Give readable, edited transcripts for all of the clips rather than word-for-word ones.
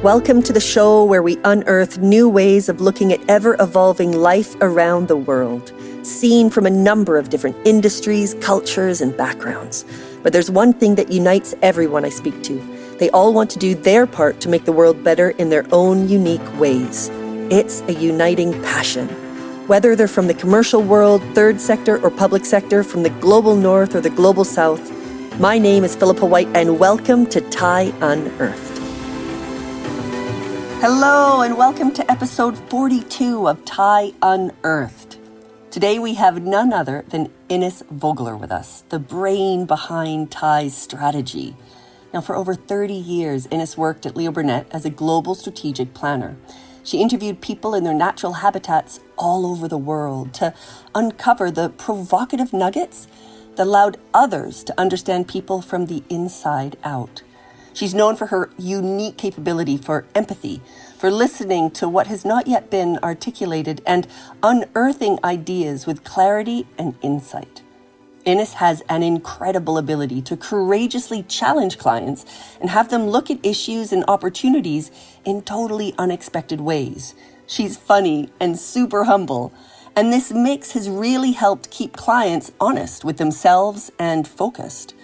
Welcome to the show where we unearth new ways of looking at ever-evolving life around the world, seen from a number of different industries, cultures, and backgrounds. But there's one thing that unites everyone I speak to. They all want to do their part to make the world better in their own unique ways. It's a uniting passion. Whether they're from the commercial world, third sector, or public sector, from the global north or the global south, my name is Philippa White, and welcome to TIE Unearthed. Hello, and welcome to episode 42 of TIE Unearthed. Today we have none other than Ines Vogeler with us, the brain behind TIE's strategy. Now, for over 30 years, Ines worked at Leo Burnett as a global strategic planner. She interviewed people in their natural habitats all over the world to uncover the provocative nuggets that allowed others to understand people from the inside out. She's known for her unique capability for empathy, for listening to what has not yet been articulated and unearthing ideas with clarity and insight. Ines has an incredible ability to courageously challenge clients and have them look at issues and opportunities in totally unexpected ways. She's funny and super humble, and this mix has really helped keep clients honest with themselves and focused.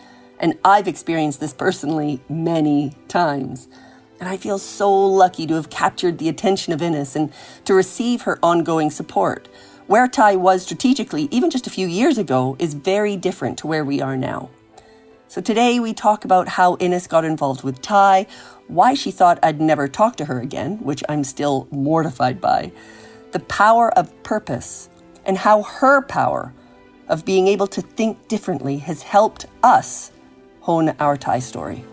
And I've experienced this personally many times. And I feel so lucky to have captured the attention of Ines and to receive her ongoing support. Where TIE was strategically, even just a few years ago, is very different to where we are now. So today we talk about how Ines got involved with TIE, why she thought I'd never talk to her again, which I'm still mortified by, the power of purpose, and how her power of being able to think differently has helped us hone our TIE story.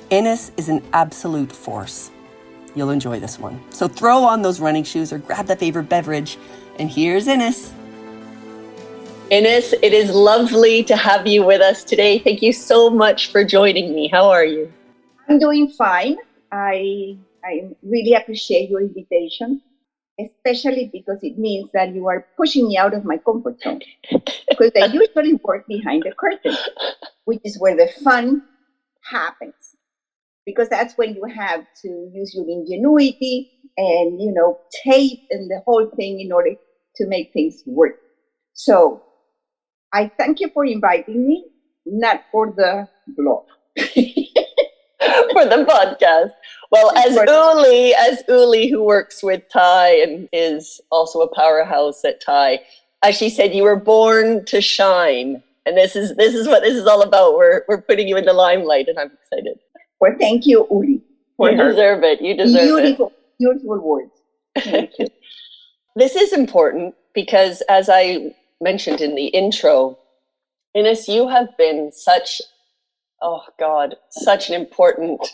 Ines is an absolute force. You'll enjoy this one. So throw on those running shoes or grab that favorite beverage, and here's Ines. Ines, it is lovely to have you with us today. Thank you so much for joining me. How are you? I'm doing fine. I really appreciate your invitation, especially because it means that you are pushing me out of my comfort zone. Because I usually work behind the curtain, which is where the fun happens. Because that's when you have to use your ingenuity and, tape and the whole thing in order to make things work. So I thank you for inviting me, not for the blog. For the podcast. Well, as Uli, who works with TIE and is also a powerhouse at TIE, as she said, you were born to shine. And this is what this is all about. We're putting you in the limelight, and I'm excited. Well, thank you, Uli. You deserve it. Beautiful words. Thank you. This is important because, as I mentioned in the intro, Ines, you have been such an important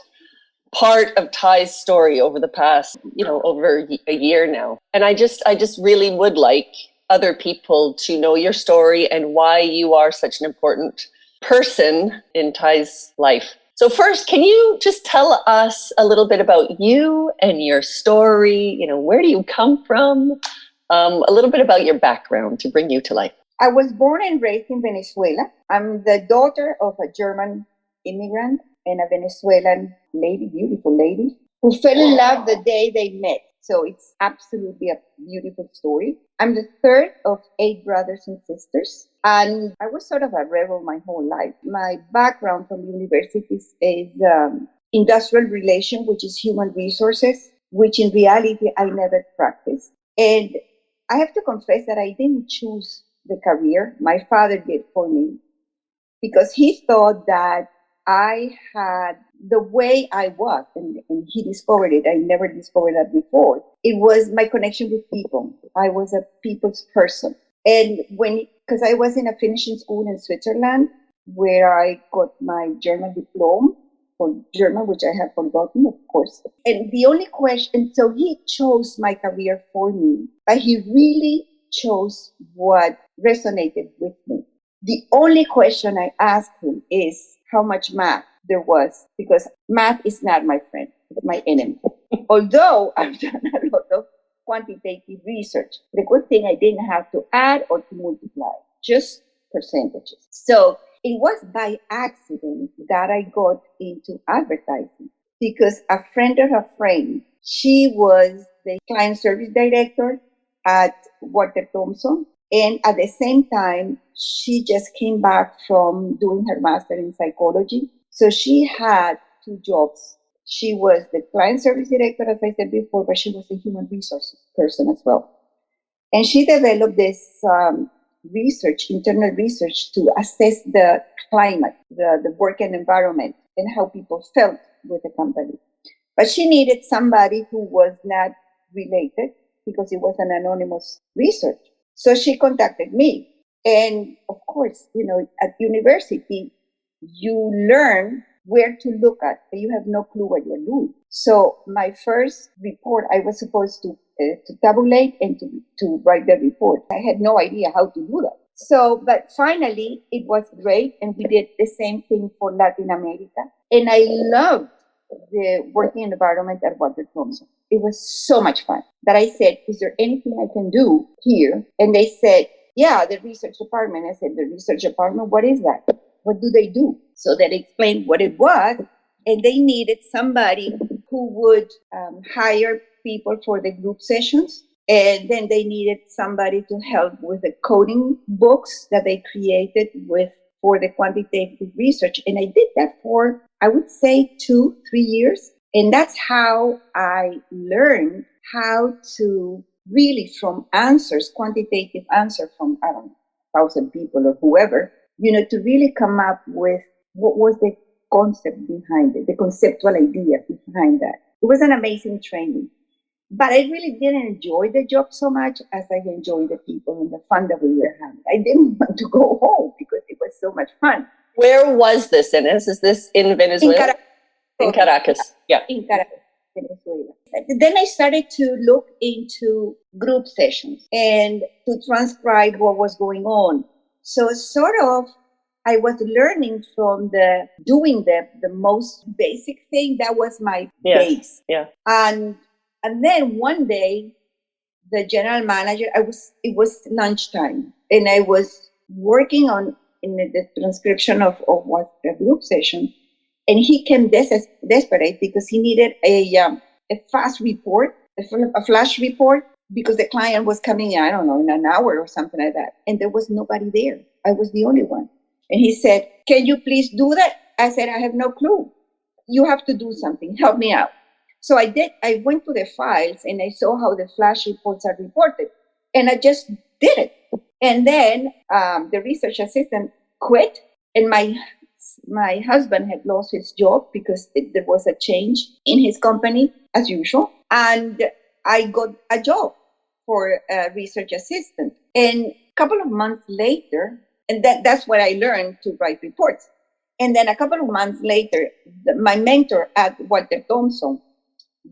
part of TIE's story over the past, over a year now. And I just really would like other people to know your story and why you are such an important person in TIE's life. So first, can you just tell us a little bit about you and your story? Where do you come from? A little bit about your background to bring you to life. I was born and raised in Venezuela. I'm the daughter of a German immigrant and a Venezuelan lady, beautiful lady, who fell in love the day they met. So it's absolutely a beautiful story. I'm the third of 8 brothers and sisters, and I was sort of a rebel my whole life. My background from universities is industrial relations, which is human resources, which in reality I never practiced. And I have to confess that I didn't choose the career. My father did for me because he thought that I had the way I was, and he discovered it. I never discovered that before. It was my connection with people. I was a people's person. And because I was in a finishing school in Switzerland, where I got my German diploma for German, which I have forgotten, of course. And the only question, so he chose my career for me, but he really chose what resonated with me. The only question I asked him is how much math there was, because math is not my friend, but my enemy. Although I've done a lot of quantitative research, the good thing I didn't have to add or to multiply, just percentages. So it was by accident that I got into advertising. because a friend of a friend, she was the client service director at Walter Thompson. And at the same time, she just came back from doing her master in psychology. So she had two jobs. She was the client service director, as I said before, but she was a human resources person as well. And she developed this research, internal research, to assess the climate, the working environment, and how people felt with the company. But she needed somebody who was not related because it was an anonymous research. So she contacted me. And of course, at university, you learn where to look at, but you have no clue what you're doing. So my first report, I was supposed to tabulate and to write the report. I had no idea how to do that. So, but finally, it was great, and we did the same thing for Latin America. And I loved the working environment at Walter Thompson. It was so much fun that I said, is there anything I can do here? And they said, yeah, the research department. I said, the research department, what is that? What do they do? So they explained what it was, and they needed somebody who would hire people for the group sessions. And then they needed somebody to help with the coding books that they created for the quantitative research. And I did that for, I would say, 2-3 years. And that's how I learned how to really, from answers, quantitative answer from, I don't know, 1,000 people or whoever, to really come up with what was the concept behind it, the conceptual idea behind that. It was an amazing training. But I really didn't enjoy the job so much as I enjoyed the people and the fun that we were having. I didn't want to go home because it was so much fun. Where was this, Ines? Is this in Venezuela? In Caracas. Yeah. In Caracas, Venezuela. Then I started to look into group sessions and to transcribe what was going on. So sort of, I was learning from doing the most basic thing. That was my base. Yeah. And then one day, the general manager, it was lunchtime, and I was working in the transcription of what the group session, and he came desperate because he needed a fast report, a flash report, because the client was coming, I don't know, in an hour or something like that, and there was nobody there. I was the only one. And he said, can you please do that? I said, I have no clue. You have to do something. Help me out. So I did. I went to the files and I saw how the flash reports are reported. And I just did it. And then the research assistant quit. And my husband had lost his job because there was a change in his company, as usual. And I got a job for a research assistant. And a couple of months later, and that's what I learned to write reports. And then a couple of months later, my mentor at Walter Thompson,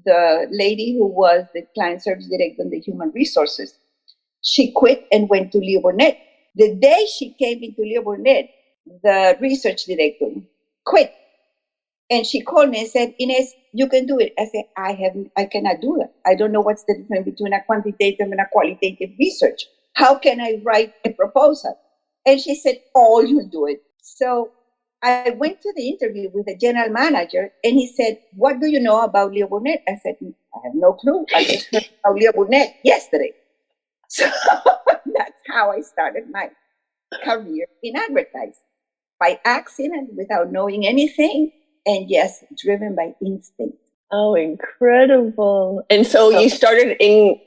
the lady who was the client service director in the human resources, she quit and went to Leo Burnett. The day she came into Leo Burnett, the research director quit. And she called me and said, Ines, you can do it. I said, I cannot do that. I don't know what's the difference between a quantitative and a qualitative research. How can I write a proposal? And she said, oh, you'll do it. So I went to the interview with the general manager, and he said, what do you know about Leo Burnett? I said, I have no clue. I just heard about Leo Burnett yesterday. So that's how I started my career in advertising, by accident, without knowing anything, and yes, driven by instinct. Oh, incredible. And so you started in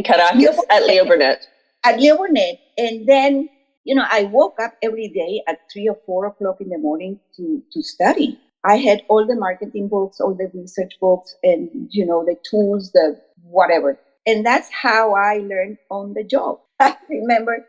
Caracas at Leo Burnett. At Leo Burnett, and then I woke up every day at 3 or 4 o'clock in the morning to study. I had all the marketing books, all the research books, and, the tools, the whatever. And that's how I learned on the job. I remember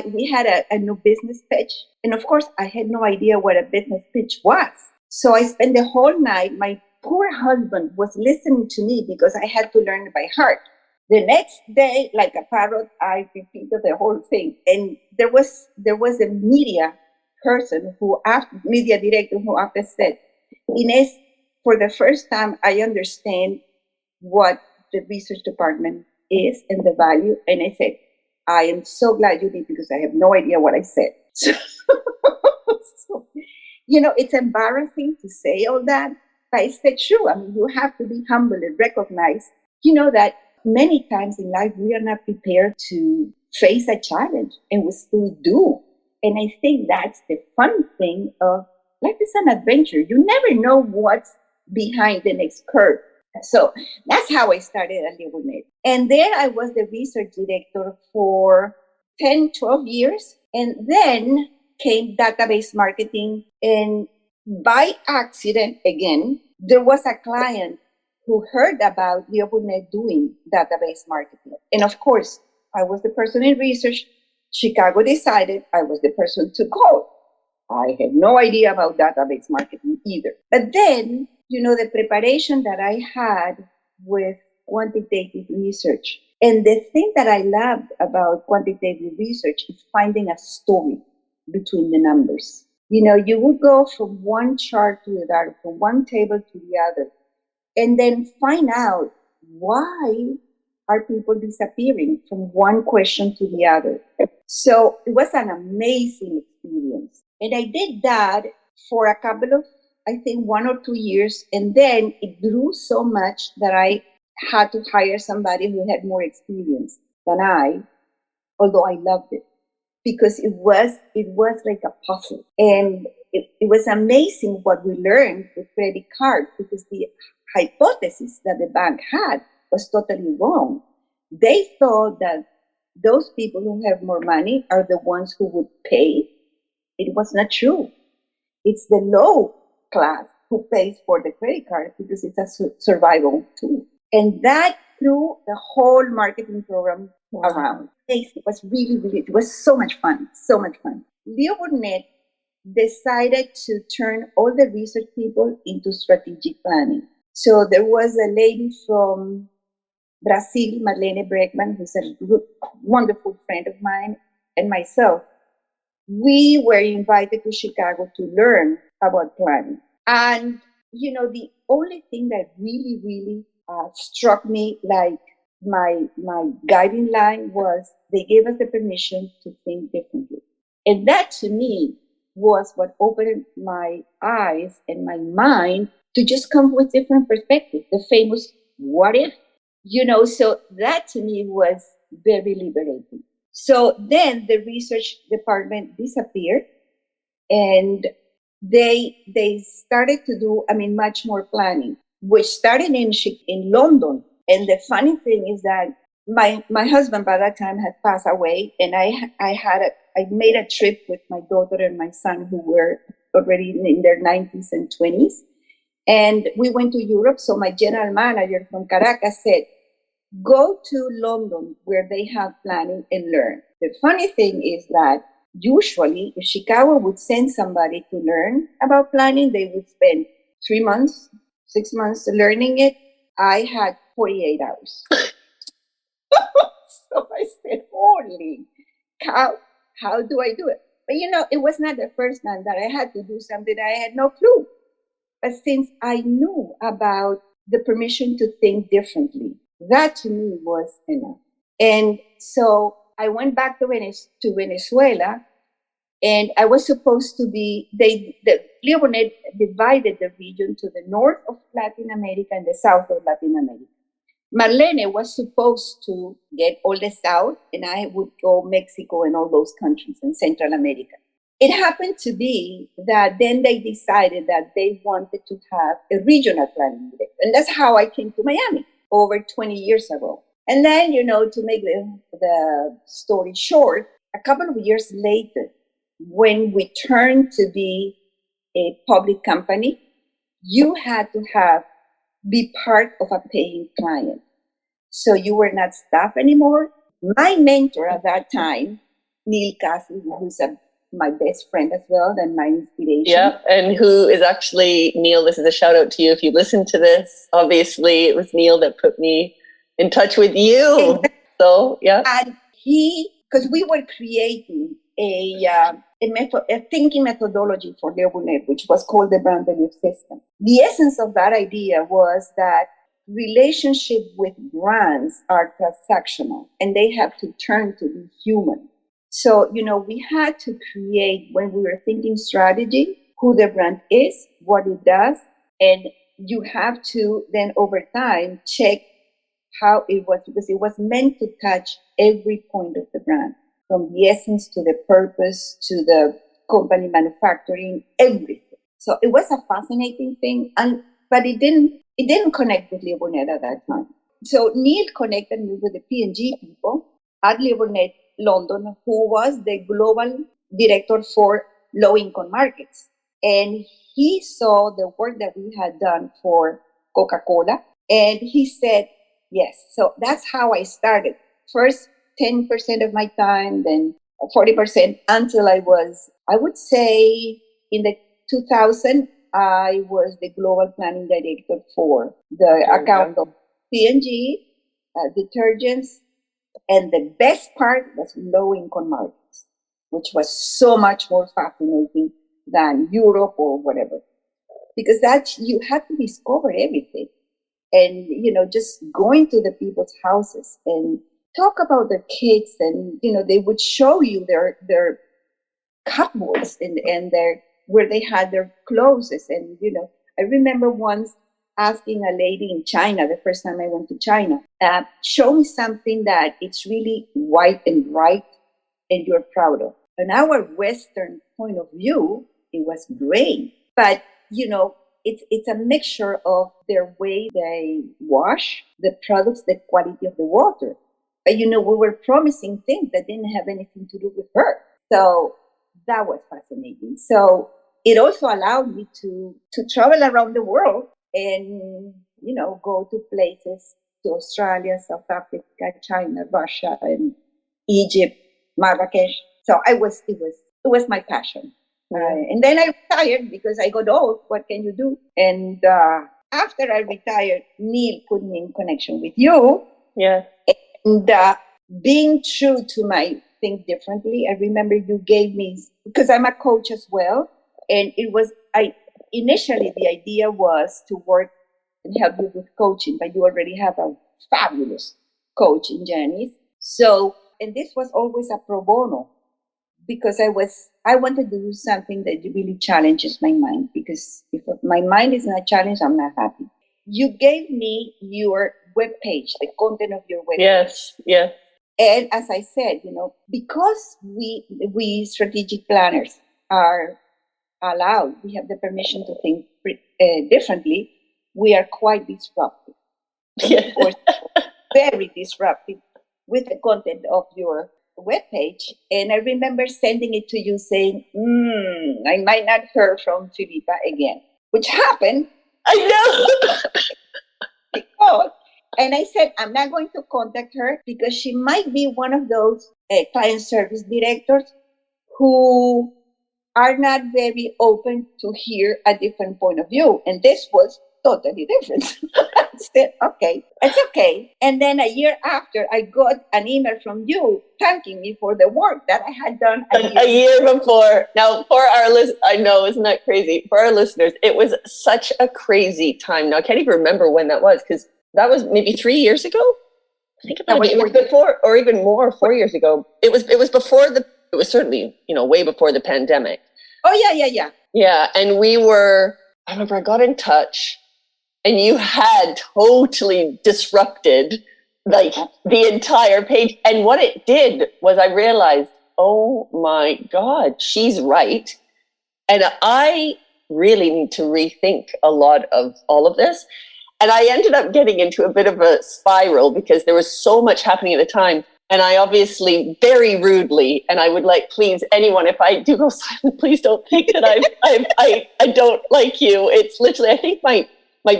we had a new business pitch. And of course, I had no idea what a business pitch was. So I spent the whole night. My poor husband was listening to me because I had to learn it by heart. The next day, like a parrot, I repeated the whole thing. And there was a media director who after said, Ines, for the first time, I understand what the research department is and the value. And I said, I am so glad you did because I have no idea what I said. So, it's embarrassing to say all that, it's the truth. I mean, you have to be humble and recognize, that many times in life we are not prepared to face a challenge, and we still do. And I think that's the fun thing of life is an adventure. You never know what's behind the next curve. So that's how I started at Leo Burnett. And there I was the research director for 10, 12 years. And then came database marketing. And by accident, again, there was a client who heard about Leo Burnett doing database marketing. And of course, I was the person in research. Chicago decided I was the person to call. I had no idea about database marketing either. But then, the preparation that I had with quantitative research. And the thing that I loved about quantitative research is finding a story between the numbers. You would go from one chart to the other, from one table to the other, and then find out why are people disappearing from one question to the other. So it was an amazing experience. And I did that for a couple of, I think, 1 or 2 years. And then it grew so much that I had to hire somebody who had more experience than I, although I loved it, because it was like a puzzle. And it was amazing what we learned with credit card, because the hypothesis that the bank had was totally wrong. They thought that those people who have more money are the ones who would pay. It was not true. It's the low class who pays for the credit card because it's a survival tool. And that threw the whole marketing program around. It was it was so much fun, so much fun. Leo Burnett decided to turn all the research people into strategic planning. So there was a lady from Brazil, Marlene Bregman, who's a wonderful friend of mine, and myself. We were invited to Chicago to learn about planning. And, the only thing that really, really struck me like my guiding line was they gave us the permission to think differently. And that to me was what opened my eyes and my mind to just come with different perspectives. The famous what if, so that to me was very liberating. So then the research department disappeared, and they started to do, much more planning, which started in London. And the funny thing is that my husband by that time had passed away, and I made a trip with my daughter and my son, who were already in their 90s and 20s. And we went to Europe. So my general manager from Caracas said, go to London where they have planning and learn. The funny thing is that usually if Chicago would send somebody to learn about planning, they would spend 3 months, 6 months learning it. I had 48 hours. So I said, holy cow, how do I do it? But it was not the first time that I had to do something I had no clue. But since I knew about the permission to think differently, that to me was enough. And so I went back to Venezuela, and I was supposed to be, Leo Burnett divided the region to the north of Latin America and the south of Latin America. Marlene was supposed to get all the south, and I would go Mexico and all those countries in Central America. It happened to be that then they decided that they wanted to have a regional planning director. And that's how I came to Miami over 20 years ago. And then, to make the story short, a couple of years later, when we turned to be a public company, you had to be part of a paying client. So you were not staff anymore. My mentor at that time, Neil Cassidy, who's my best friend as well, and my inspiration. Yeah, and who is actually, Neil, this is a shout out to you if you listen to this. Obviously, it was Neil that put me in touch with you. Exactly. So, yeah. And because we were creating a thinking methodology for Leo Burnett, which was called the brand belief system. The essence of that idea was that relationship with brands are transactional, and they have to turn to be human. So, we had to create, when we were thinking strategy, who the brand is, what it does, and you have to then over time check how it was, because it was meant to touch every point of the brand, from the essence to the purpose to the company manufacturing, everything. So it was a fascinating thing, but it didn't connect with Leo Burnett at that time. So Neil connected me with the P&G people at Leo Burnett London, who was the global director for low-income markets. And he saw the work that we had done for Coca-Cola, and he said, yes. So that's how I started. First 10% of my time, then 40%, until I would say in the 2000, I was the global planning director for the account of P&G, detergents, and the best part was low-income markets, which was so much more fascinating than Europe or whatever, because you have to discover everything, and just going to the people's houses and talk about their kids, and they would show you their cupboards and their where they had their clothes, and I remember once asking a lady in China, the first time I went to China, show me something that it's really white and bright and you're proud of. In our Western point of view, it was gray, but it's a mixture of their way they wash the products, the quality of the water. But we were promising things that didn't have anything to do with her. So that was fascinating. So it also allowed me to travel around the world and go to places, to Australia, South Africa, China, Russia, and Egypt, Marrakesh. So it was my passion. And then I retired because I got old. What can you do? And after I retired, Neil put me in connection with you. Yeah. And being true to my think differently, I remember you gave me, because I'm a coach as well, and initially the idea was to work and help you with coaching, but you already have a fabulous coach in Janice. So, and this was always a pro bono, because I wanted to do something that really challenges my mind, because if my mind is not challenged, I'm not happy. You gave me your webpage, the content of your webpage. Yes, yeah. And as I said, because we strategic planners are allowed, we have the permission to think differently, we are quite disruptive. Yeah. Of course, very disruptive with the content of your webpage. And I remember sending it to you saying, I might not hear from Filipa again, which happened. I know. Because, and I said, I'm not going to contact her because she might be one of those client service directors who are not very open to hear a different point of view. And this was totally different. I said, okay, it's okay. And then a year after, I got an email from you thanking me for the work that I had done a year before. Now, for our list, I know, isn't that crazy? For our listeners, it was such a crazy time. Now, I can't even remember when that was, because that was maybe 3 years ago. I think it was before, or even more, 4 years ago. It was before it was certainly, way before the pandemic. Oh, yeah. Yeah, and I remember I got in touch, and you had totally disrupted like the entire page. And what it did was I realized, oh my God, she's right. And I really need to rethink a lot of all of this. And I ended up getting into a bit of a spiral because there was so much happening at the time. And I obviously very rudely, and I would like, please, anyone, if I do go silent, please don't think that I don't like you. It's literally, I think my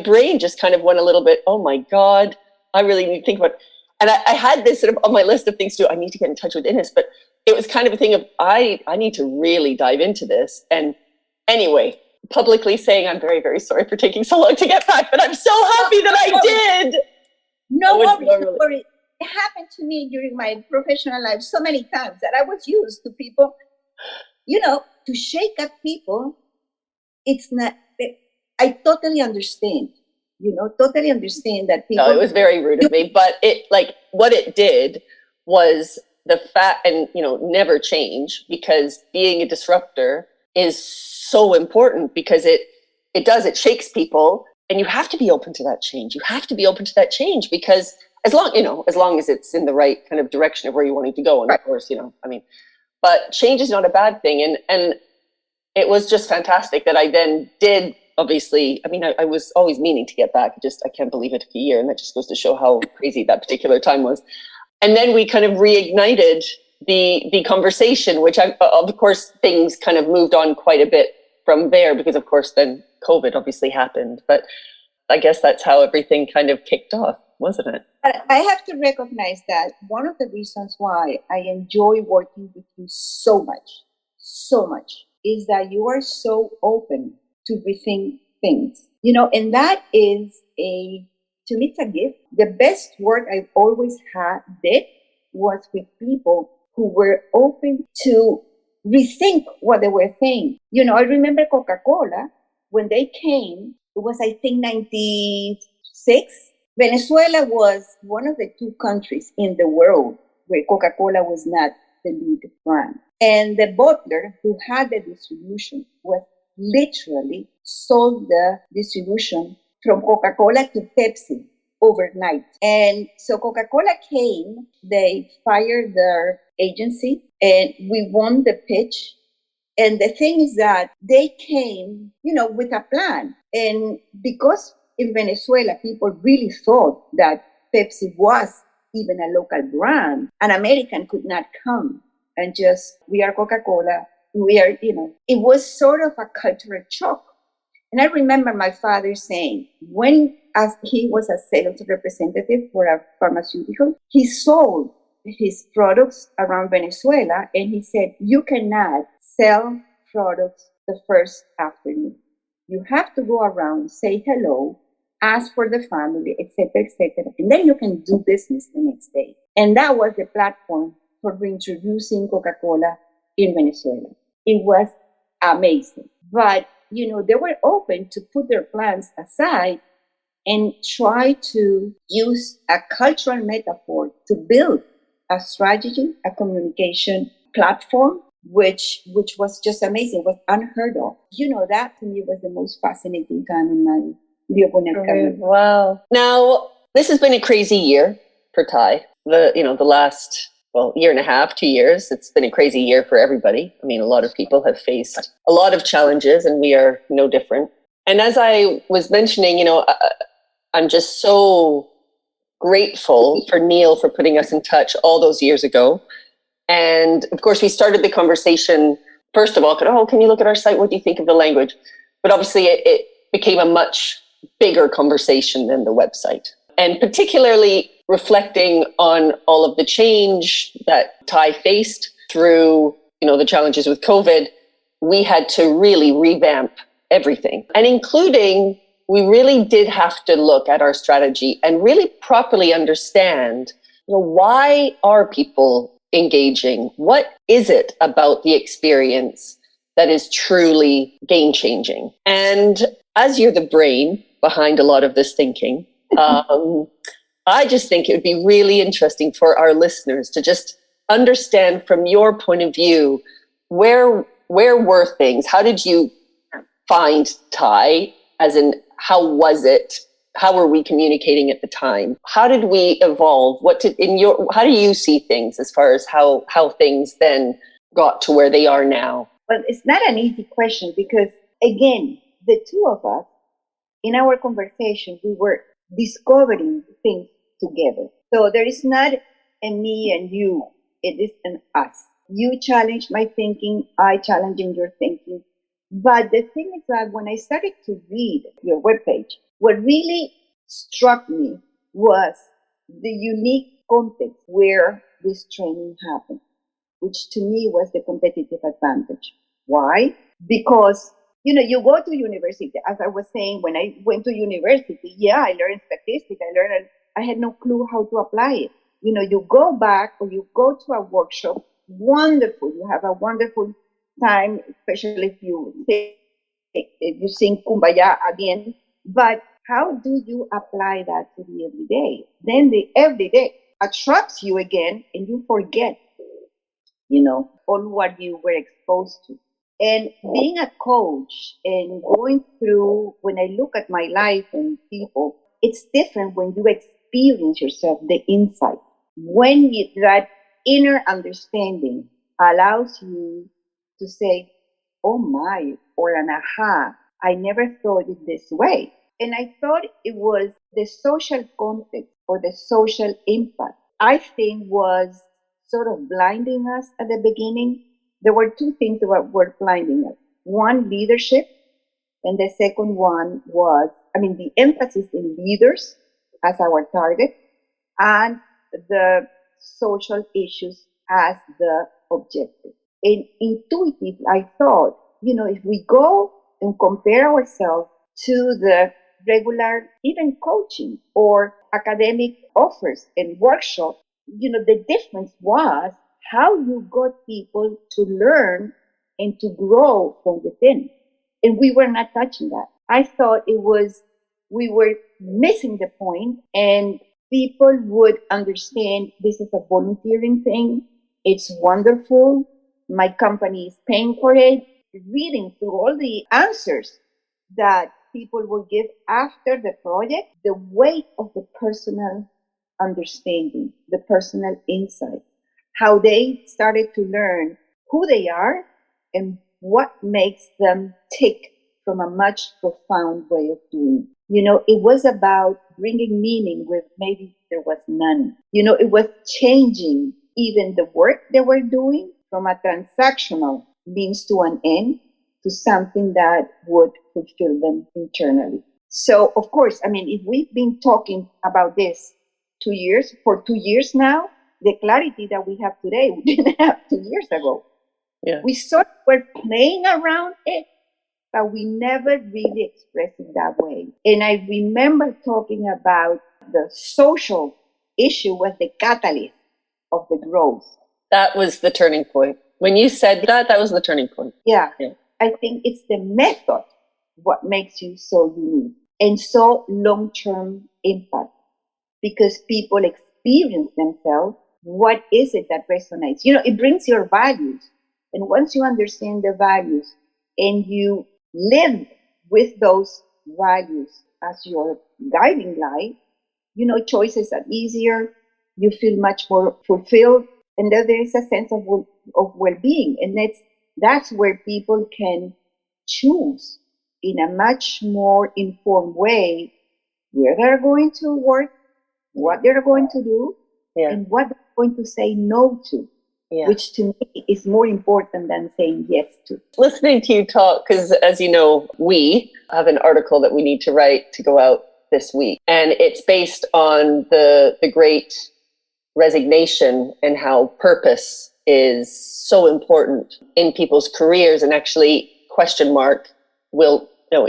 brain just kind of went a little bit, oh my God, I really need to think about it. And I had this sort of on my list of things to do. I need to get in touch with Ines, but it was kind of a thing of, I need to really dive into this. And anyway, publicly saying I'm very, very sorry for taking so long to get back, but I'm so happy that I did. No worries. It happened to me during my professional life so many times that I was used to people, to shake up people. It's not, I totally understand, totally understand that people. No, it was very rude of me, but what it did was the fact, and, never change, because being a disruptor is so important, because it shakes people. And you have to be open to that change. You have to be open to that change, because as long as it's in the right kind of direction of where you're wanting to go. And of course, but change is not a bad thing. And it was just fantastic that I then did, obviously, I was always meaning to get back. I can't believe it took a year. And that just goes to show how crazy that particular time was. And then we kind of reignited the conversation, which of course, things kind of moved on quite a bit from there, because of course then COVID obviously happened. But I guess that's how everything kind of kicked off, wasn't it? I have to recognize that one of the reasons why I enjoy working with you so much, is that you are so open to rethink things, and that is to me, it's a gift. The best work I've always did was with people who were open to rethink what they were saying. I remember Coca-Cola, when they came, it was, I think, 96. Venezuela was one of the two countries in the world where Coca-Cola was not the lead brand. And the bottler who had the distribution was literally sold the distribution from Coca-Cola to Pepsi overnight. And so Coca-Cola came, they fired their agency, and we won the pitch. And the thing is that they came, with a plan. And because in Venezuela, people really thought that Pepsi was even a local brand, an American could not come and just, we are Coca-Cola, we are, it was sort of a cultural shock. And I remember my father saying, as he was a sales representative for a pharmaceutical, he sold his products around Venezuela, and he said, you cannot sell products the first afternoon. You have to go around, say hello, ask for the family, etc., and then you can do business the next day. And that was the platform for reintroducing Coca-Cola in Venezuela. It was amazing. But, they were open to put their plans aside and try to use a cultural metaphor to build a strategy, a communication platform, which was just amazing, was unheard of. That to me was the most fascinating time in my Leo Burnett career. Wow. Now, this has been a crazy year for Thai. The last year and a half, 2 years, it's been a crazy year for everybody. A lot of people have faced a lot of challenges, and we are no different. And as I was mentioning, I'm just so grateful for Neil for putting us in touch all those years ago. And of course, we started the conversation, first of all, can you look at our site? What do you think of the language? But obviously it became a much bigger conversation than the website. And particularly reflecting on all of the change that Thai faced through, the challenges with COVID, we had to really revamp everything. And including, we really did have to look at our strategy and really properly understand, why are people engaging? What is it about the experience that is truly game-changing? And as you're the brain behind a lot of this thinking, I just think it would be really interesting for our listeners to just understand from your point of view, where were things? How did you find Thai? As in, how was it? How were we communicating at the time? How did we evolve? How do you see things as far as how things then got to where they are now? Well, it's not an easy question, because again, the two of us, in our conversation, we were discovering things together. So there is not a me and you, it is an us. You challenge my thinking, I challenging your thinking. But the thing is that when I started to read your webpage, what really struck me was the unique context where this training happened, which to me was the competitive advantage. Why? Because, you go to university, as I was saying, when I went to university, I learned statistics, I had no clue how to apply it. You go back or you go to a workshop, wonderful, you have a wonderful time, especially if you sing Kumbaya at the end. But how do you apply that to the everyday? Then the everyday attracts you again, and you forget, all what you were exposed to. And being a coach and going through, when I look at my life and people, it's different when you experience yourself, the insight. When that inner understanding allows you to say, oh my, or an aha, I never thought it this way. And I thought it was the social context or the social impact, I think, was sort of blinding us at the beginning. There were two things that were blinding us. One, leadership, and the second one was, the emphasis in leaders as our target, and the social issues as the objective. And intuitive, I thought, if we go and compare ourselves to the regular, even coaching or academic offers and workshops, the difference was how you got people to learn and to grow from within. And we were not touching that. I thought we were missing the point, and people would understand this is a volunteering thing. It's wonderful. My company is paying for it. Reading through all the answers that people will give after the project, the weight of the personal understanding, the personal insight, how they started to learn who they are and what makes them tick from a much profound way of doing. It was about bringing meaning where maybe there was none. It was changing even the work they were doing from a transactional means to an end to something that would fulfill them internally. So, of course, if we've been talking about this for 2 years now, the clarity that we have today, we didn't have 2 years ago. Yeah. We sort of were playing around it, but we never really expressed it that way. And I remember talking about the social issue was the catalyst of the growth. That was the turning point. When you said that was the turning point. Yeah. I think it's the method what makes you so unique and so long-term impact, because people experience themselves. What is it that resonates? It brings your values. And once you understand the values and you live with those values as your guiding light, choices are easier. You feel much more fulfilled. And then there is a sense of well-being. And that's where people can choose in a much more informed way where they're going to work, what they're going to do, and what they're going to say no to, which to me is more important than saying yes to. Listening to you talk, because as you know, we have an article that we need to write to go out this week. And it's based on the great resignation and how purpose is so important in people's careers. And actually, question mark,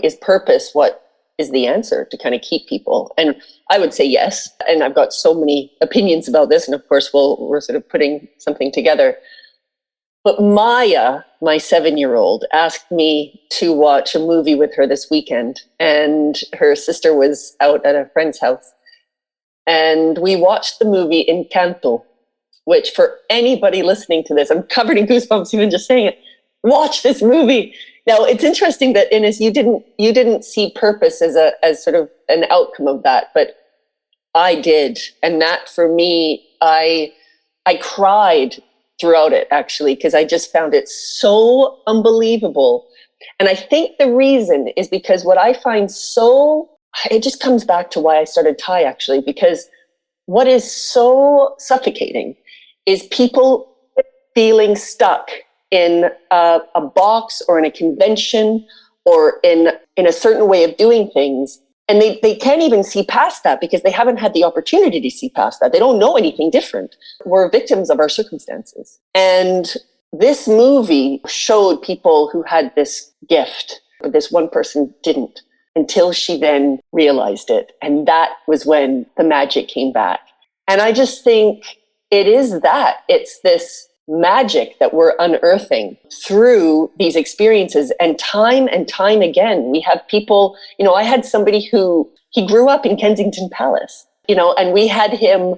is purpose what is the answer to kind of keep people? And I would say yes. And I've got so many opinions about this. And of course, we're sort of putting something together. But Maya, my 7-year-old, asked me to watch a movie with her this weekend. And her sister was out at a friend's house. And we watched the movie Encanto, which for anybody listening to this, I'm covered in goosebumps even just saying it. Watch this movie. Now, it's interesting that, Ines, you didn't see purpose as sort of an outcome of that, but I did. And that for me, I cried throughout it, actually, because I just found it so unbelievable. And I think the reason is because what I find it just comes back to why I started Thai, actually, because what is so suffocating is people feeling stuck in a box or in a convention or in a certain way of doing things. And they can't even see past that because they haven't had the opportunity to see past that. They don't know anything different. We're victims of our circumstances. And this movie showed people who had this gift, but this one person didn't, until she then realized it. And that was when the magic came back. And I just think it's this magic that we're unearthing through these experiences. And time again, we have people, I had somebody he grew up in Kensington Palace, and we had him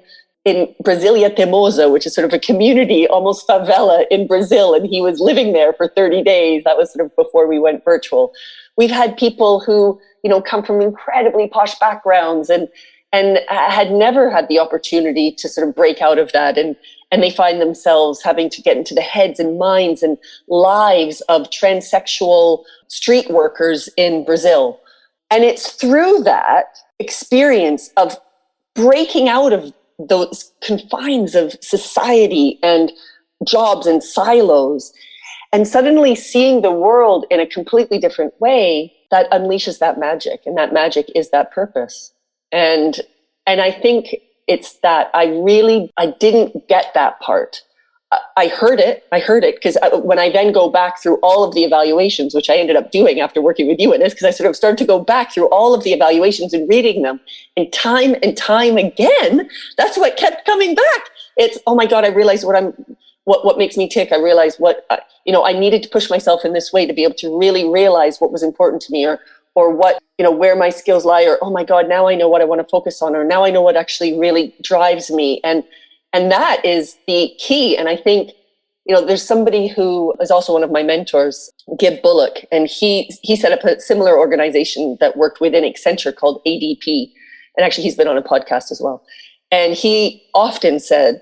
in Brasilia Teimosa, which is sort of a community, almost favela in Brazil. And he was living there for 30 days. That was sort of before we went virtual. We've had people who, come from incredibly posh backgrounds and had never had the opportunity to sort of break out of that. And they find themselves having to get into the heads and minds and lives of transsexual street workers in Brazil. And it's through that experience of breaking out of those confines of society and jobs and silos and suddenly seeing the world in a completely different way that unleashes that magic. And that magic is that purpose. And I think it's that I didn't get that part. I heard it because when I then go back through all of the evaluations, which I ended up doing after working with you, Ines, because I sort of started to go back through all of the evaluations and reading them, and time again, that's what kept coming back. It's, oh my God, I realized what makes me tick. I realized I needed to push myself in this way to be able to really realize what was important to me, or what, where my skills lie, or, oh my God, now I know what I want to focus on, or now I know what actually really drives me. And that is the key. And I think, there's somebody who is also one of my mentors, Gib Bullock, and he set up a similar organization that worked within Accenture called ADP. And actually, he's been on a podcast as well. And he often said,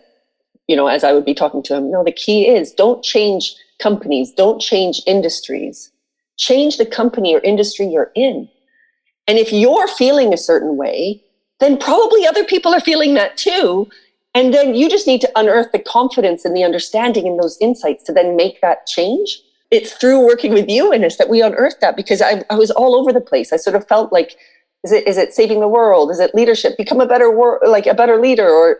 as I would be talking to him, no, the key is don't change companies, don't change industries, change the company or industry you're in. And if you're feeling a certain way, then probably other people are feeling that too. And then you just need to unearth the confidence and the understanding and those insights to then make that change. It's through working with you, Ines, that we unearthed that, because I was all over the place. I sort of felt like, is it saving the world? Is it leadership? Become a better a better leader, or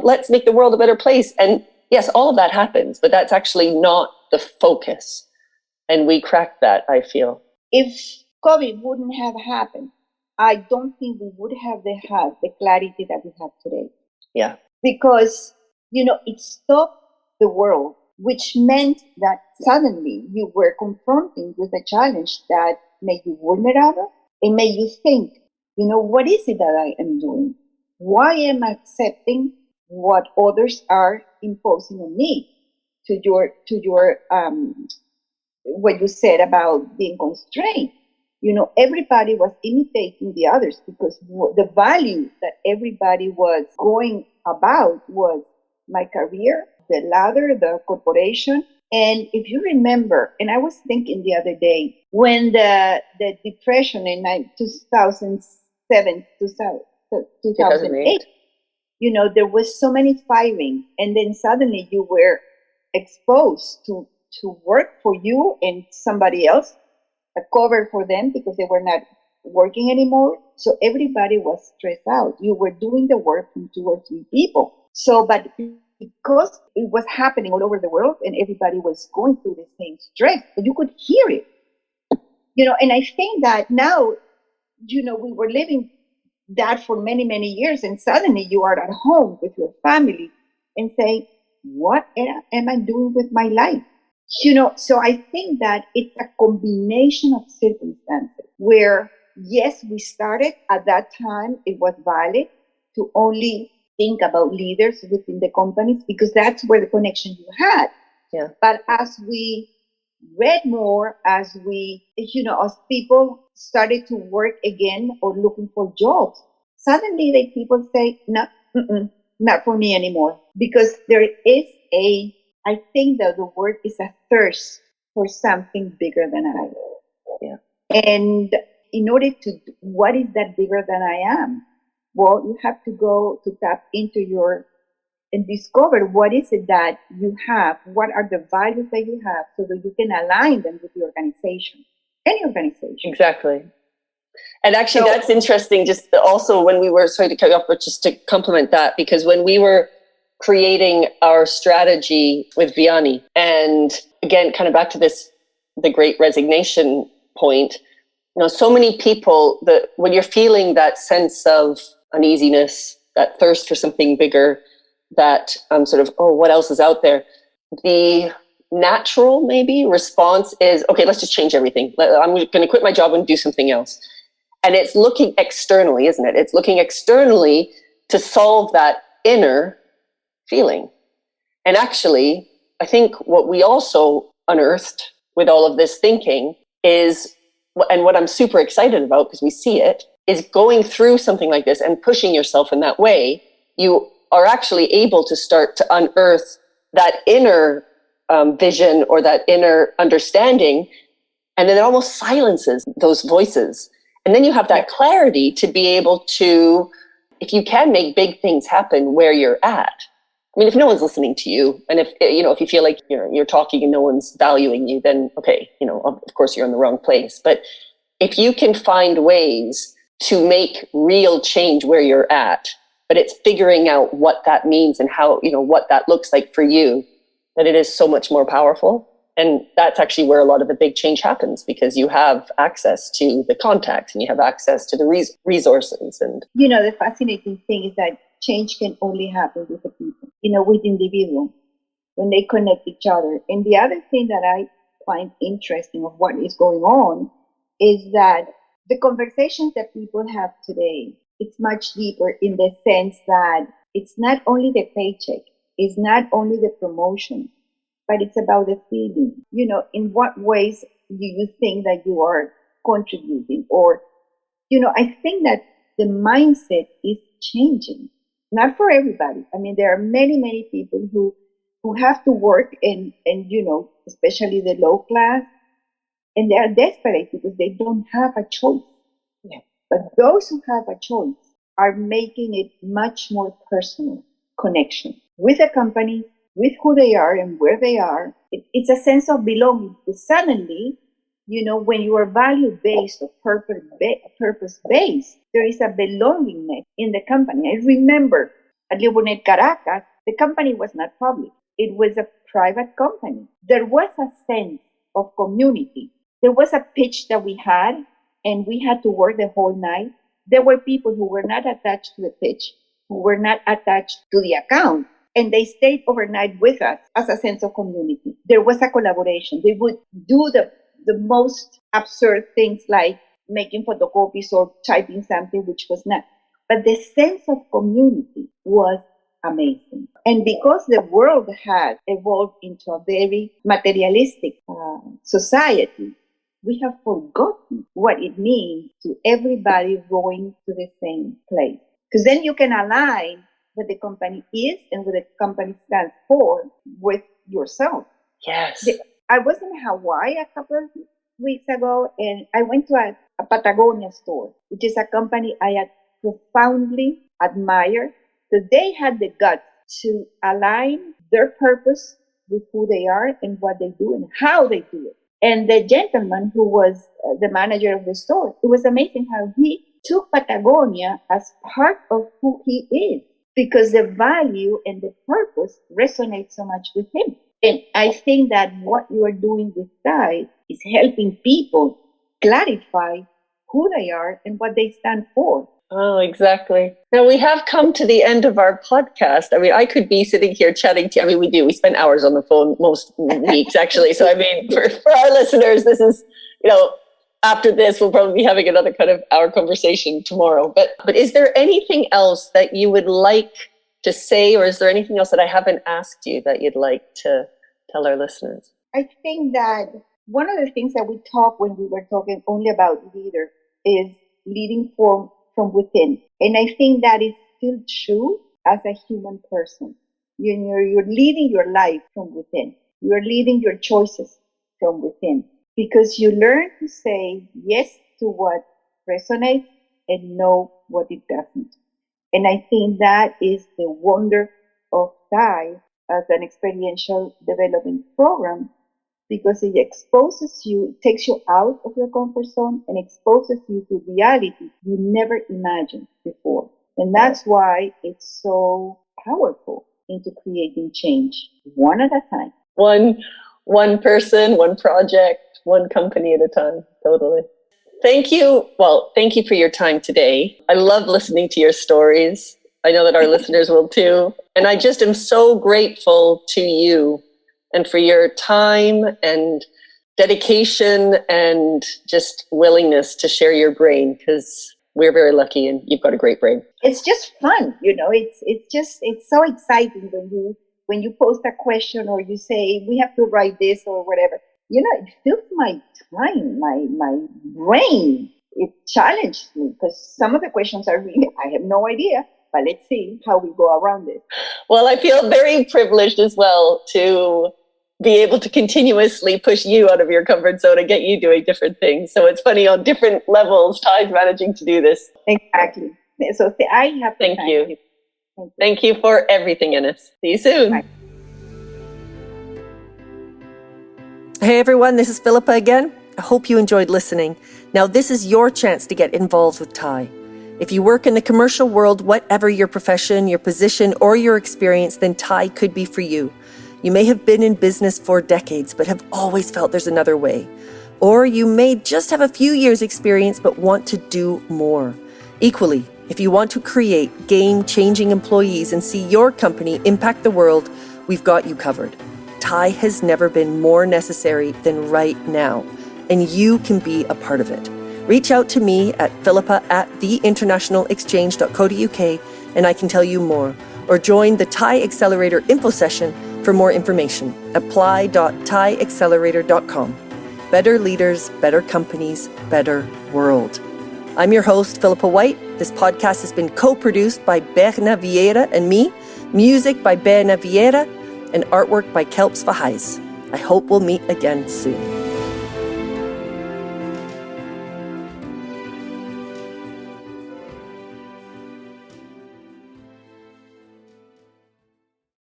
let's make the world a better place. And yes, all of that happens, but that's actually not the focus. And we cracked that, I feel. If COVID wouldn't have happened, I don't think we would have had the clarity that we have today. Yeah. Because, it stopped the world, which meant that suddenly you were confronting with a challenge that made you vulnerable and made you think, what is it that I am doing? Why am I accepting what others are imposing on me? To your what you said about being constrained. Everybody was imitating the others because the value that everybody was going about was my career, the ladder, the corporation. And if you remember, and I was thinking the other day, when the depression in 2007, 2008, there was so many firing. And then suddenly you were exposed to work for you and somebody else, a cover for them because they were not working anymore. So everybody was stressed out. You were doing the work from 2 or 3 people. So, but because it was happening all over the world and everybody was going through the same stress, but you could hear it. And I think that now, we were living that for many, many years, and suddenly you are at home with your family and say, what am I doing with my life? So I think that it's a combination of circumstances where, yes, we started at that time, it was valid to only think about leaders within the companies because that's where the connection you had. Yeah. But as we read more, as as people started to work again or looking for jobs, suddenly the people say, no, not for me anymore. Because there is I think that the word is a thirst for something bigger than I am. Yeah. And in order to, what is that bigger than I am? Well, you have to go to tap into and discover what is it that you have, what are the values that you have so that you can align them with the organization, any organization. Exactly. And actually, that's interesting. Just also when we were, sorry to cut you off, but just to complement that, because when we were creating our strategy with Vianney, and again, kind of back to the great resignation point, so many people that when you're feeling that sense of uneasiness, that thirst for something bigger, that sort of, oh, what else is out there? The natural maybe response is, okay, let's just change everything. I'm going to quit my job and do something else. And it's looking externally, isn't it? It's looking externally to solve that inner feeling. And actually, I think what we also unearthed with all of this thinking is, and what I'm super excited about because we see it, is going through something like this and pushing yourself in that way, you are actually able to start to unearth that inner vision or that inner understanding. And then it almost silences those voices. And then you have that clarity to be able to, if you can make big things happen where you're at. I mean, if no one's listening to you, and if you feel like you're talking and no one's valuing you, then okay, of course you're in the wrong place. But if you can find ways to make real change where you're at, but it's figuring out what that means and how, what that looks like for you, that it is so much more powerful. And that's actually where a lot of the big change happens, because you have access to the contacts and you have access to the resources. And the fascinating thing is that change can only happen with the people, with individuals, when they connect each other. And the other thing that I find interesting of what is going on is that the conversations that people have today, it's much deeper in the sense that it's not only the paycheck, it's not only the promotion, but it's about the feeling. In what ways do you think that you are contributing? Or, I think that the mindset is changing, not for everybody. I mean, there are many, many people who have to work and especially the low class, and they are desperate because they don't have a choice. Yeah. But those who have a choice are making it much more personal connection with the company, with who they are and where they are. It's a sense of belonging. Suddenly, when you are value-based or purpose-based, there is a belongingness in the company. I remember at Leo Burnett Caracas, the company was not public. It was a private company. There was a sense of community. There was a pitch that we had, and we had to work the whole night. There were people who were not attached to the pitch, who were not attached to the account, and they stayed overnight with us as a sense of community. There was a collaboration. They would do the most absurd things like making photocopies or typing something, which was not. But the sense of community was amazing. And because the world had evolved into a very materialistic society, we have forgotten what it means to everybody going to the same place. Because then you can align what the company is and what the company stands for with yourself. Yes. I was in Hawaii a couple of weeks ago, and I went to a Patagonia store, which is a company I profoundly admire, because they had the guts to align their purpose with who they are and what they do and how they do it. And the gentleman who was the manager of the store, it was amazing how he took Patagonia as part of who he is, because the value and the purpose resonate so much with him. And I think that what you are doing with Tide is helping people clarify who they are and what they stand for. Oh, exactly. Now, we have come to the end of our podcast. I mean, I could be sitting here chatting to you. I mean, we do. We spend hours on the phone most weeks, actually. So, I mean, for our listeners, this is, after this, we'll probably be having another kind of hour conversation tomorrow. But is there anything else that you would like to say, or is there anything else that I haven't asked you that you'd like to tell our listeners? I think that one of the things that we talked when we were talking only about leader is leading from within. And I think that is still true as a human person. You're leading your life from within. You're leading your choices from within, because you learn to say yes to what resonates and no what it doesn't. And I think that is the wonder of Thai as an experiential development program, because it exposes you, it takes you out of your comfort zone and exposes you to reality you never imagined before. And that's why it's so powerful into creating change, one at a time. One person, one project, one company at a time. Totally. Thank you. Well, thank you for your time today. I love listening to your stories. I know that our listeners will too. And I just am so grateful to you and for your time and dedication and just willingness to share your brain, because We're very lucky, and you've got a great brain. It's just fun, it's so exciting when you post a question or you say we have to write this or whatever. It fills my time, my brain. It challenged me because some of the questions are really, I have no idea, but let's see how we go around it. Well, I feel very privileged as well to be able to continuously push you out of your comfort zone and get you doing different things. So it's funny, on different levels, Ty's managing to do this. Exactly. So I have to thank you. Thank you for everything, Ines. See you soon. Bye. Hey everyone, this is Philippa again. I hope you enjoyed listening. Now this is your chance to get involved with Ty. If you work in the commercial world, whatever your profession, your position, or your experience, then Ty could be for you. You may have been in business for decades, but have always felt there's another way. Or you may just have a few years experience, but want to do more. Equally, if you want to create game-changing employees and see your company impact the world, we've got you covered. Ty has never been more necessary than right now, and you can be a part of it. Reach out to me at philippa@theinternationalexchange.co.uk and I can tell you more. Or join the Ty Accelerator info session for more information. apply.tyaccelerator.com. Better leaders, better companies, better world. I'm your host, Philippa White. This podcast has been co-produced by Berna Vieira and me, music by Berna Vieira, and artwork by Kelps Vahais. I hope we'll meet again soon.